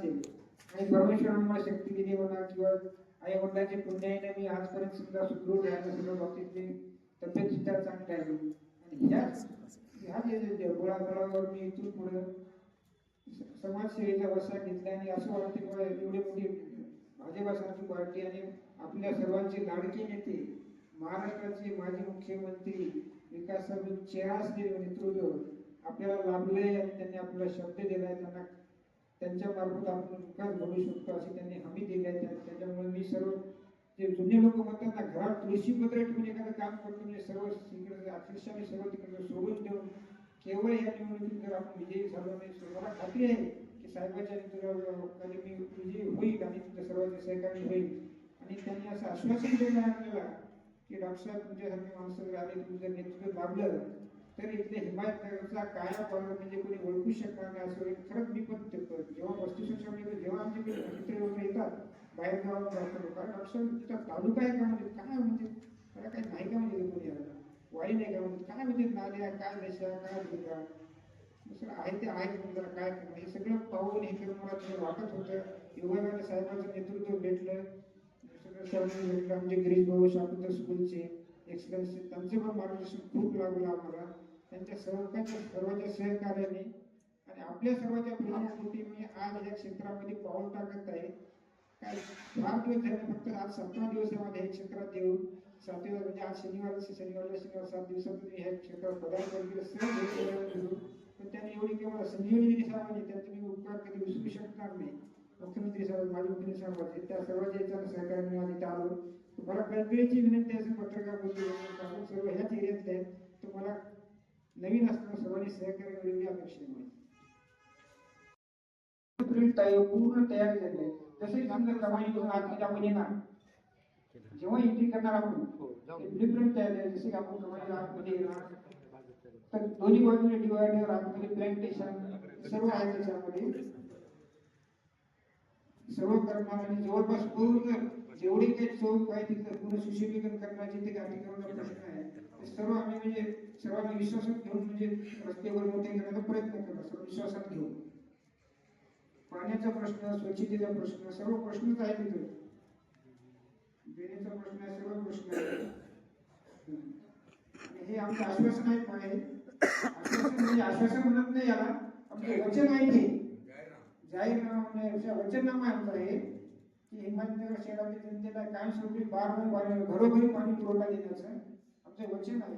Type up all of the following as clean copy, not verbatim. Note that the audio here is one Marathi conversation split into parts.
असेल आणि परमेश्वराने मला शक्ती दिली म्हणा किंवा आई वडिलांच्या पुण्याने मी आजपर्यंत सुद्धा सुदृढ राहिलो, सगळ्या बाबतीतली तब्येत सुद्धा चांगली राहिली आणि ह्या जे गोळाफळावर मी इथून पुढे समाजसेवेचा वसा घेतला आणि असं वाटतं की एवढी मोठी भाजपासारखी पार्टी आणि आपल्या सर्वांचे लाडके नेते महाराष्ट्राचे माजी मुख्यमंत्री विकासाचे चेहरा असलेले नेतृत्व आपल्याला लाभले आणि त्यांनी आपल्याला शब्द दिलाय, त्यांना त्यांच्या मार्फत आपण विकास घडू शकतो अशी त्यांनी हमी दिली आहे. त्याच्यामुळे मी सर्व जे जुने लोक म्हणतात ना घरात तुळशीपत्र ठेवून एखादं काम करतो म्हणजे सर्व तिकडे अक्षरशः मी सर्व तिकडे सोडून देऊन केवळ या निवडणुकीत जर आपण विजयी झालो नाही, मला खात्री आहे की साहेबांच्या नेतृत्वाखाली मी विजयी होईल आणि तुमच्या सर्वांचे सहकार्य होईल. आणि त्यांनी असं आश्वासन दिलं आहे आपल्याला की डॉक्टर साहेब तुमच्यासारखे माणसं जर आले, तुमचं नेतृत्व लाभलं तर इथल्या हिमायतनगरचा काया पालक म्हणजे कोणी ओळखू शकणार नाही असं होईल. खरंच मी पण जेव्हा 35 वर्षामध्ये जेव्हा आमच्याकडे मित्र लोक येतात बाहेर गावात राहतो, कारण डॉक्टर तिथं तालुका आहे का म्हणजे काय म्हणजे मला काही नाही का म्हणजे कोणी यायला वाई नाही का म्हणजे काय म्हणजे नाल्या काय दशा काय दुर्गा दुसरं आहे ते आहे जरा काय करणार हे सगळं पाहून हे करून मला थोडं वाटत होतं. योगायोगाने साहेबांचं नेतृत्व भेटलं, सगळं सर्वांनी भेटलं. आमचे गिरीश भाऊ शाकुंतल स्कूलचे एक्सलन्स त्यांचं पण मार्गदर्शन खूप लागलं आम्हाला. त्यांच्या सर्वांच्या सहकार्याने आणि आपल्या सर्वांच्या प्रेमापोटी मी आज या क्षेत्रामध्ये पाऊल टाकत आहे. काय फार दिवस झाले, फक्त आज 17 दिवसामध्ये या क्षेत्रात येऊन 7 दिवस म्हणजे आज शनिवार 7 दिवसात मी ह्या क्षेत्रात पदार्पण केलं. सहज पण त्यांनी एवढी केवळ संजीवनी दिली साहेबांनी, त्यांचे मी उपकार कधी विसरू शकणार नाही. मुख्यमंत्री साहेब माझे मुख्यमंत्री साहेबांचे त्या सर्वांच्या याच्यानं सहकार्याने आज इथे आलो. तुम्हाला कळकळीची विनंती असेल पत्रकार आपण सर्व ह्याच एरियातले आहेत, तुम्हाला नवीन असताना सर्वांनी सहकार्य मिळवली अपेक्षित आहे. पूर्ण तयारी झाली आहे. जसे समजा कमाई करून आजच्या आपण येणार जेव्हा एंट्री करणार आपण ब्लूप्रिंट तयार आहे. जसे आपण कमाई आतमध्ये येणार तर दोन्ही बाजूने डिवायडर आतमध्ये प्लांटेशन सर्व आहे त्याच्यामध्ये सर्व करणार आणि जवळपास पूर्ण जेवढे काही चौक आहे तिथं पूर्ण सुशोभीकरण करण्याचे ते अतिक्रमण प्रश्न आहे ते सर्व आम्ही म्हणजे सर्वांना विश्वासात घेऊन म्हणजे रस्त्यावर मोठे करण्याचा प्रयत्न करणार सर्व विश्वासात घेऊन. पाण्याचा प्रश्न, स्वच्छतेचा प्रश्न सर्व प्रश्नच आहे तिथे, ड्रेनेजचा प्रश्न आहे, सर्व प्रश्न आहे. हे आमचं आश्वासन आहे. आश्वासन म्हणजे आश्वासन म्हणत नाही याला, आमचं वचन आहे ते जाहीरनामा वचननामा आहे आमचा हे की हिमायतनगर शहरातील जनतेला कायमस्वरूपी घरोघरी पाणी पुरवठा देण्याचं आमचं वचन आहे.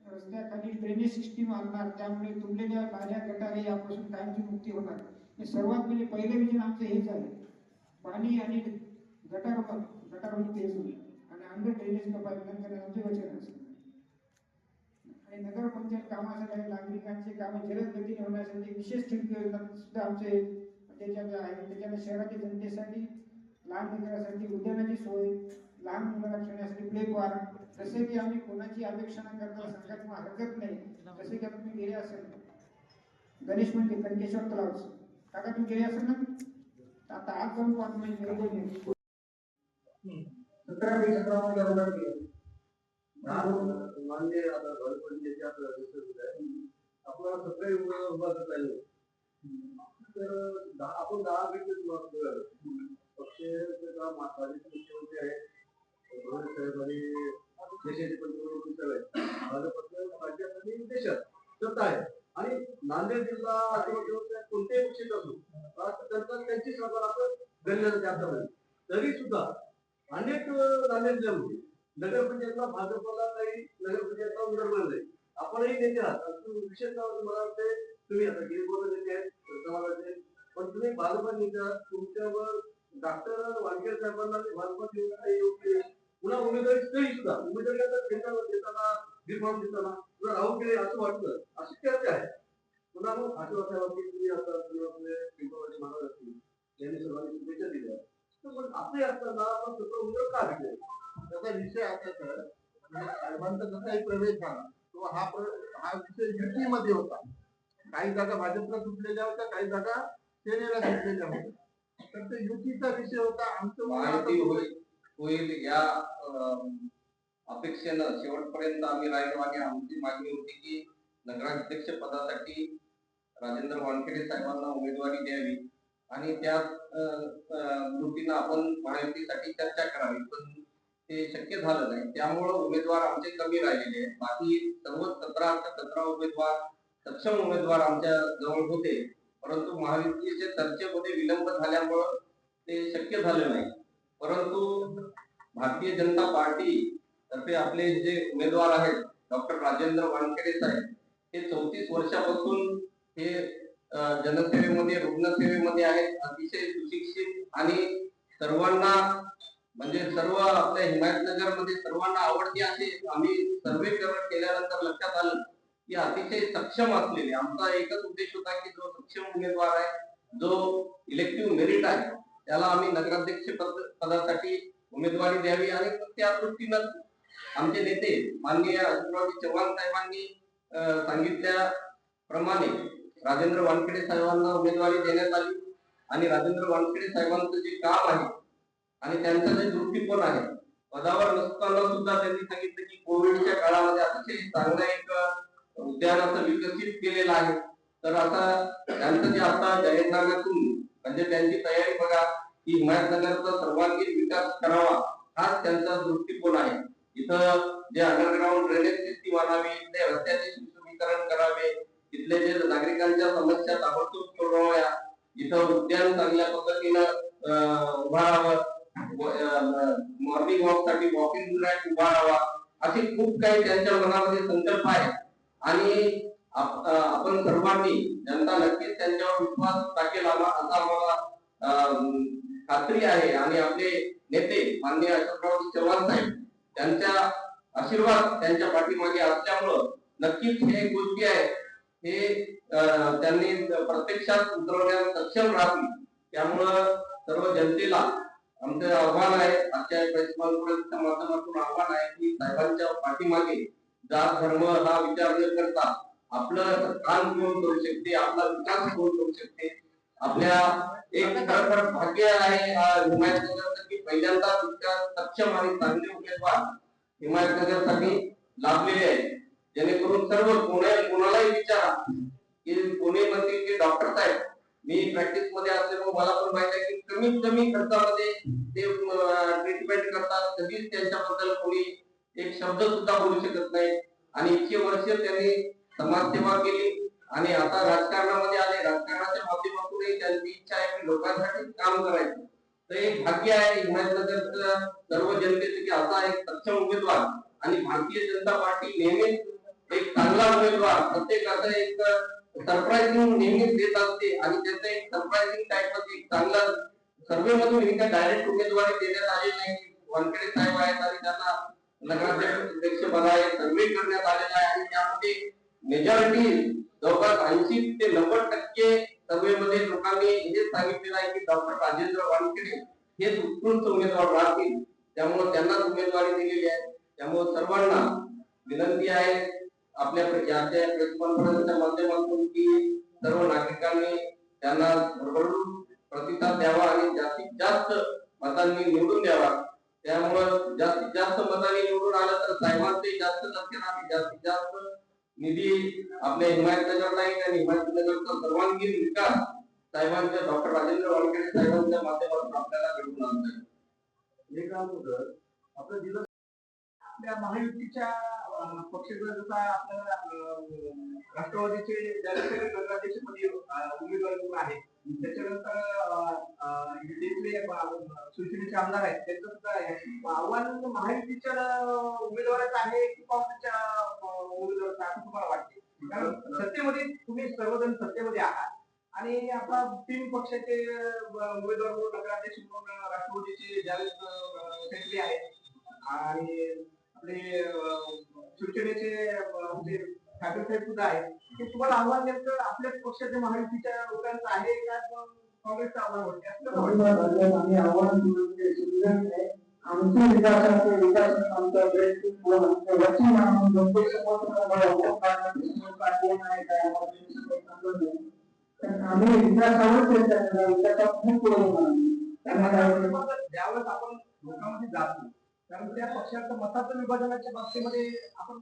रस्त्याखाली ड्रेनेज सिस्टीम आणणार, त्यामुळे तुंबलेल्या नाल्या गटारे यापासून कायमची मुक्ती होणार. हे सर्वात म्हणजे पहिलं विजन आमचं हेच आहे. पाणी आणि गटारमुक्त हेच होईल आणि अंडर ड्रेनेज पाईपलाईन करण्याचं आमचे वचन आहे. आणि नगरपंचायत कामासाठी नागरिकांचे कामे जलद गतीने होण्यासाठी विशेष ठिकाणी योजना सुद्धा आमचे त्याच्यात आहे. त्याच्यामध्ये शहरातील जनतेसाठी लहान लेकरांसाठी उद्यानाची सोय, लहान मुलांना खेळण्यासाठी प्ले पार्क, जसे की आम्ही कोणाची अपेक्षा न करता सांगत हरकत नाही. जसे की तुम्ही गेले असेल गणेश मंदिर कणकेश्वर तलाव काका तुम्ही गेले असेल ना, आता आज जाऊन 5 महिने बरोबर नाही 17 मान्य आता घरपट्टीचे आपल्याला दिसत आहे. आपल्याला सगळे उभा राहिलो तर आपण 10 पक्ष मुख्यमंत्री आहेत साहेब आणि देशाचे पंतप्रधान आहेत. भाजपचं राज्यात आणि देशात सत्ता आहे आणि नांदेड जिल्हा कोणत्याही पक्षात असो त्यांची सरकार आपण गणलं जात तरी सुद्धा अनेक नांदेड जिल्ह्यामध्ये नगरपंचायतला भाजपला काही नगरपंचायतला उमेदवार नाही. आपणही नेते आहात, विशेषतः मला वाटते तुम्ही आता गिरीबोध नेते आहेत समाजाचे, पण तुम्ही भाजपा नेते आहात. तुमच्यावर डॉक्टर वानखेडे साहेबांना भाजपात योग्य पुन्हा उमेदवारी तरी सुद्धा उमेदवारी देताना बिफॉर्म देताना तुला राहू केले असं वाटतं, अशी चर्चा आहे. पुन्हा मग आठवड्यावरती तुम्ही आता पिंपळवाडी महाराज असतील यांनी सर्वांनी शुभेच्छा दिल्या, पण आपले असताना आपण स्वतः उमेदवार का भेटले त्याचा विषय असा तर साहेबांचा जसा प्रवेश झाला तो हा विषय युतीमध्ये होता. काही जागा भाजपला सुटलेल्या होत्या, काही जागा सेनेला सुटलेल्या होत्या, तर ते युतीचा विषय होता. आमचं होईल या अपेक्षेनं शेवटपर्यंत आम्ही राहिलो आणि आमची मागणी होती की नगराध्यक्ष पदासाठी राजेंद्र वानखेडे साहेबांना उमेदवारी द्यावी आणि त्या दृष्टीनं आपण महायुतीसाठी चर्चा करावी, पण ते शक्य झालं नाही. त्यामुळं उमेदवार आमचे कमी राहिलेले आहेत. बाकी सर्व 17 उमेदवार सक्षम उमेदवार आमच्या जवळ होते, परंतु महायुतीच्या चर्चेमध्ये विलंब झाल्यामुळं ते शक्य झालं नाही. परंतु भारतीय जनता पार्टी तर्फे आपले जे उमेदवार आहेत डॉक्टर राजेंद्र वानखेडे साहेब, हे 34 वर्षापासून हे जनसेवेमध्ये रुग्णसेवेमध्ये आहेत. अतिशय सुशिक्षित आणि सर्वांना म्हणजे सर्व आपल्या हिमायतनगर मध्ये सर्वांना आवडते असे आम्ही सर्वे केल्यानंतर लक्षात आलं की अतिशय सक्षम असलेले आमचा एकच उद्देश होता की जो सक्षम उमेदवार आहे, जो इलेक्टिव्ह मेरिट आहे, त्याला आम्ही नगराध्यक्ष पदासाठी उमेदवारी द्यावी. आणि त्या दृष्टीनं आमचे नेते माननीय अशोकरावजी चव्हाण साहेबांनी सांगितल्याप्रमाणे राजेंद्र वानखेडे साहेबांना उमेदवारी देण्यात आली. आणि राजेंद्र वानखेडे साहेबांचं जे काम आहे आणि त्यांचा जे दृष्टिकोन आहे, पदावर नसताना सुद्धा त्यांनी सांगितलं की कोविडच्या काळामध्ये अतिशय चांगला एक उद्यान असं विकसित केलेलं आहे. तर आता त्यांचं जे आता जाहीरनाम्यातून म्हणजे त्यांची तयारी बघा की हिमायतनगरचा सर्वांगीण विकास करावा, हाच त्यांचा दृष्टिकोन आहे. इथं जे अंडरग्राउंड ड्रेनेज सिस्टीम आणावी, इथले रस्त्याचे सुशोभीकरण करावे, इथले जे नागरिकांच्या समस्या ताबडतोब सोडवाव्या, इथं उद्यान चांगल्या पद्धतीनं उभारावं, मॉर्निंग वॉक साठी वॉकिंग ट्रॅक उभारावा, असे खूप काही त्यांच्या मनामध्ये संकल्प आहे. आणि आपण सर्वांनी जनता नक्कीच त्यांच्यावर विश्वास टाकेल असा आम्हाला खात्री आहे. आणि आपले नेते माननीय अशोकराव चव्हाण साहेब, त्यांचा आशीर्वाद त्यांच्या पाठीमागे असल्यामुळं नक्कीच हे गोष्टी आहेत हे त्यांनी प्रत्यक्षात उतरवण्यास सक्षम राहतील. त्यामुळं सर्व जनतेला आमचं आव्हान आहे, आजच्या प्रेस कॉन्फरन्सच्या माध्यमातून आव्हान आहे की साहेबांच्या पाठीमागे जात धर्म हा विचार न करता आपलं काम कोण करू शकते, आपला विकास कोण करू शकते. आपल्या एक खरं भाग्य आहे हिमायतनगरचं की पहिल्यांदा इतक्या सक्षम आणि चांगले उमेदवार हिमायतनगरसाठी लाभलेले आहेत. जेणेकरून सर्व कोणालाही विचारा की कोणी म्हणतील की डॉक्टर साहेब, मी प्रॅक्टिस मध्ये असल्यामुळे मला पण माहित आहे की कमीत कमी खर्चामध्ये ते ट्रीटमेंट करतात. कधीच त्यांच्याबद्दल कोणी एक शब्द सुद्धा बोलू शकत नाही. आणि इतके वर्ष त्यांनी समाजसेवा केली आणि आता राजकारणामध्ये आले. राजकारणाच्या माध्यमातूनही त्यांची इच्छा आहे की लोकांसाठी काम करायचं. तर एक भाग्य आहे हिमायतनगरच्या सर्व जनतेचे की असा एक सक्षम उमेदवार. आणि भारतीय जनता पार्टी नेहमीच एक चांगला उमेदवार प्रत्येकाचं एक सरप्राइझिंग नेहमीच देत असते. आणि त्याचं एक सरप्राइझिंग टाइपच एक चांगला सर्वे मधून ही काय डायरेक्ट उमेदवारी देण्यात आली नाही. वानखेडे साहेब आहेत आणि त्यांना नगराध्यक्ष पदावर सर्वे करण्यात आलेला आहे. आणि त्यामध्ये मेजॉरिटी जवळपास 80 ते 90% सर्वे मध्ये लोकांनी हेच सांगितलेलं आहे की डॉक्टर राजेंद्र वानखेडे हेच उत्कृष्ट उमेदवार राहतील. त्यामुळे त्यांनाच उमेदवारी दिलेली आहे. त्यामुळे सर्वांना विनंती आहे आपल्या प्रेस कॉन्फरन्सच्या माध्यमातून की सर्व नागरिकांनी त्यांना भरभरून प्रतिसाद द्यावा आणि जास्तीत जास्त मतांनी निवडून द्यावा. त्यामुळं जास्तीत जास्त मतांनी निवडून आलं तर साहेबांचे जास्त लक्ष राहते. जास्तीत जास्त निधी आपल्या हिमायतनगरला येईल आणि हिमायतनगरचा सर्वांगीण विकास साहेबांच्या डॉक्टर राजेंद्र वानखेडे साहेबांच्या माध्यमातून आपल्याला घडवून आणता येईल. हे काम होतं आपलं जिल्हा आपल्या महायुतीच्या पक्षाचा आपल्याला राष्ट्रवादीचे नगराध्यक्षपदी उमेदवार आहे. त्याच्यानंतर शिवसेनेचे आमदार आहेत त्यांचं सुद्धा आव्हान महायुतीच्या उमेदवाराचं आहे की काँग्रेसच्या उमेदवाराचं असं तुम्हाला वाटते? कारण सत्तेमध्ये तुम्ही सर्वजण सत्तेमध्ये आहात आणि आता 3 पक्षाचे उमेदवार म्हणून नगराध्यक्ष म्हणून राष्ट्रवादीचे ज्यावेळेस सेक्रेटरी आहेत आणि आपले शिवसेनेचे ठाकरे साहेब सुद्धा आहेत. ते तुम्हाला आव्हान नेमकं आपल्याच पक्षाच्या महायुतीच्या लोकांचं आहे का काँग्रेसचं आव्हान वाटते? आम्ही आव्हान आमच्या विकासाचा विकास आमचा आम्ही विकासावर ज्यावेळेस आपण लोकांमध्ये जातो कारण त्या पक्षाच्या मताचं विभाजनाच्या बाबतीमध्ये आपण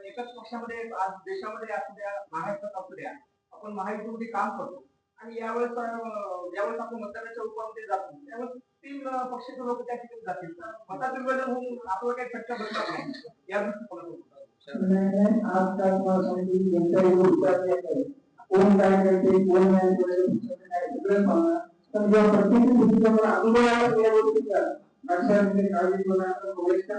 एकाच पक्षामध्ये आज देशामध्ये असू द्या महाराष्ट्रात असू द्या आपण महायुतीमध्ये काम करतो आणि यावेळेस आपण मतदानाच्या रूपामध्ये जातो त्यावेळेस 3 पक्षाचे लोक त्या ठिकाणी जातील मताचं विभाजन होऊन आपल्याला काही फटका बसणार नाही या दृष्टिकोनातून नाही आजकाल मला सांगतो की कोणत्याही गोष्टी कोण काय करते कोण नाही करते काय सगळं पाहणार पण जेव्हा प्रत्येक गोष्टीचा मला अनुभव आला या गोष्टीचा लक्षात काळजी म्हणा वैयक्तिक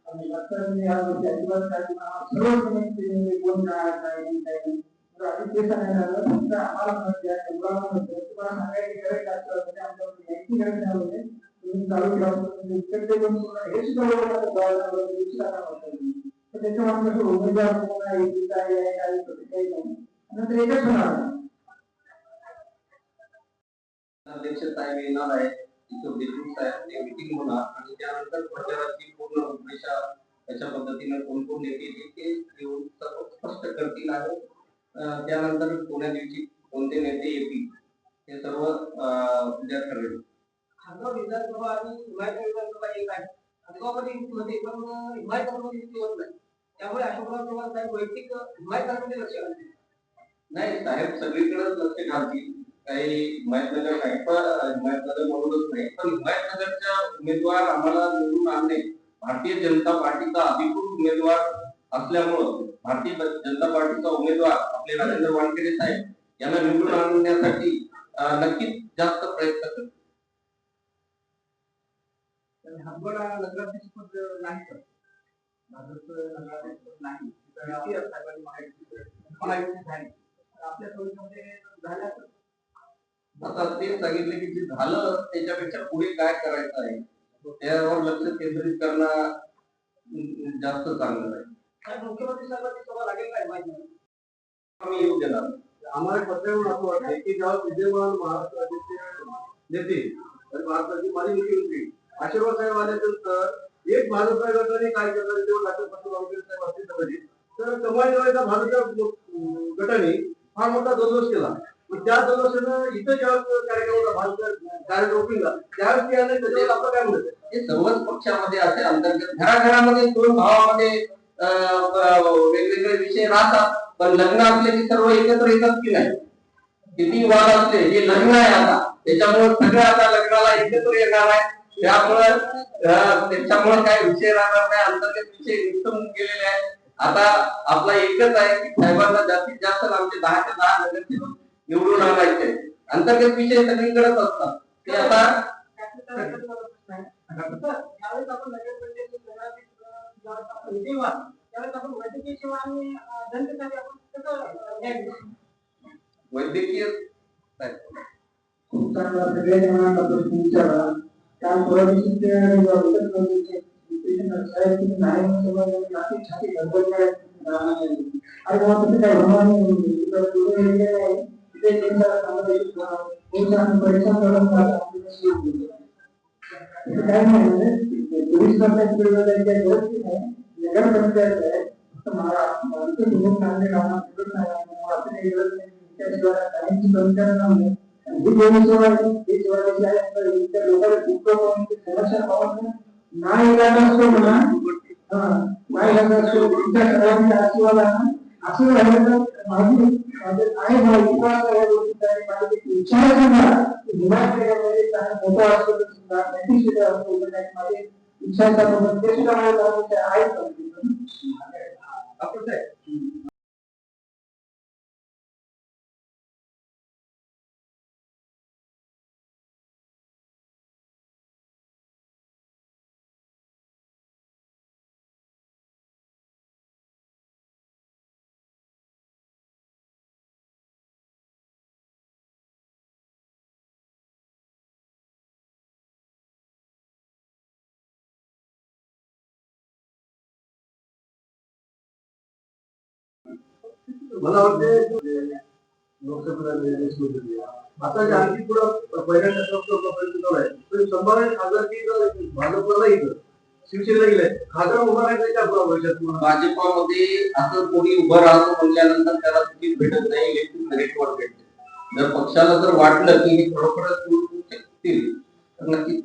आणि लक्षात या गोष्टी अजिबात काळजी सर्व कोण काय नाही आम्हाला तुम्हाला सांगायची गरज म्हणजे आमच्या माहिती गरज नाही होते तुम्ही चालू त्याच्या मात्र उमेदवार कोण आहे काय आहे काही नाही नंतर एकच होणार अध्यक्ष साहेब येणार आहे तिथं देशमुख साहेब ते मीटिंग होणार आणि त्यानंतर प्रचाराची पूर्ण रूपरेषा अशा पद्धतीने कोण कोण नेते ते येऊन सर्व स्पष्ट करतील आणि त्यानंतर पुण्या दिवशी कोणते नेते येतील हे सर्व उद्या ठरेल. खासगाव विधानसभा आणि हिमायत विधानसभा एक आहे खासगावमध्ये होते पण हिमायतमध्ये होत नाही त्यामुळे अशोकराव चव्हाण साहेब वैयक्तिक हिमायतमध्ये लक्ष घालतील. नाही साहेब सगळीकडेच लक्ष घालतील काही हिमायतनगर नाही पण हिमायतनगर म्हणूनच नाही पण हिमायतनगरच्या उमेदवार आम्हाला निवडून आणणे भारतीय जनता पार्टीचा अधिकृत उमेदवार असल्यामुळं भारतीय जनता पार्टीचा उमेदवार आपले राजेंद्र वानखेडे साहेब यांना निवडून आणण्यासाठी नक्कीच जास्त प्रयत्न करतील. हंबडा नगराध्यक्षपद नाही तर भाजपचं नगराध्यक्षपद नाही आपल्या सोयीमध्ये झाल्या आता ते सांगितले की जे झालं त्याच्यापेक्षा पुढे काय करायचं आहे त्यावर लक्ष केंद्रित करणं जास्त चांगलं आहे. मुख्यमंत्री साहेबांची सभा लागेल काय माहिती आम्ही येऊ देणार. आम्हाला पत्रावरून असं वाटतं की जेव्हा विद्यमान महाराष्ट्र राज्याचे नेते आणि भारताचे माजी मुख्यमंत्री आशीर्वाद साहेब आल्यानंतर एक भाजप गटाने काय केलं तेव्हा डॉक्टर वानखेडे साहेब असतील तर कमाल भाजप गटाने फार मोठा जल्लोष केला त्या जल्लोषानं इथं जेव्हा कार्यक्रम होता भाजप कार्यक्रम त्यावेळेस त्याच्यावर आपलं काय म्हणत हे सर्वच पक्षामध्ये असे अंतर्गत घराघरामध्ये दोन भावामध्ये वेगवेगळे विषय राहतात पण लग्न असले की सर्व एकत्र येतात की नाही किती वाद असले हे लग्न आहे आता त्याच्यामुळे सगळं आता लग्नाला एकत्र येणार आहे त्याच्यामुळे काय विषय राहणार नाही अंतर्गत विषय निसटून गेलेले आहेत. आता आपला एकच आहे की साहेबांना जास्तीत जास्त आमचे 10 ते 10 नगरसेवक निवडून आणायचे अंतर्गत विषय सगळीकडेच असतात ते आता वैद्यकीय खूप चांगला सगळ्या जणांना प्रश्न विचारला त्या छाती गडबड आणि कसं काय होणार काय नाही पोलीस नगर पंचायत आहे असं झालं माझी आहे मोठा असतो माझे इच्छा ते सुद्धा आहे मला वाटते लोकसभेला आता जे आणखी पुढं पहिल्या टप्प्यापर्यंत आहे संभाव्य खासदार की भाजपला येतं शिवसेनेला गेलाय खासदार उभा राहायचा भाजपामध्ये असं कोणी उभं राहतो म्हटल्यानंतर त्याला तिकीट भेटत नाही इलेक्ट्रिक मेरिटवर भेटते जर पक्षाला जर वाटलं की हे खरोखरच निवडून शकतील तर नक्कीच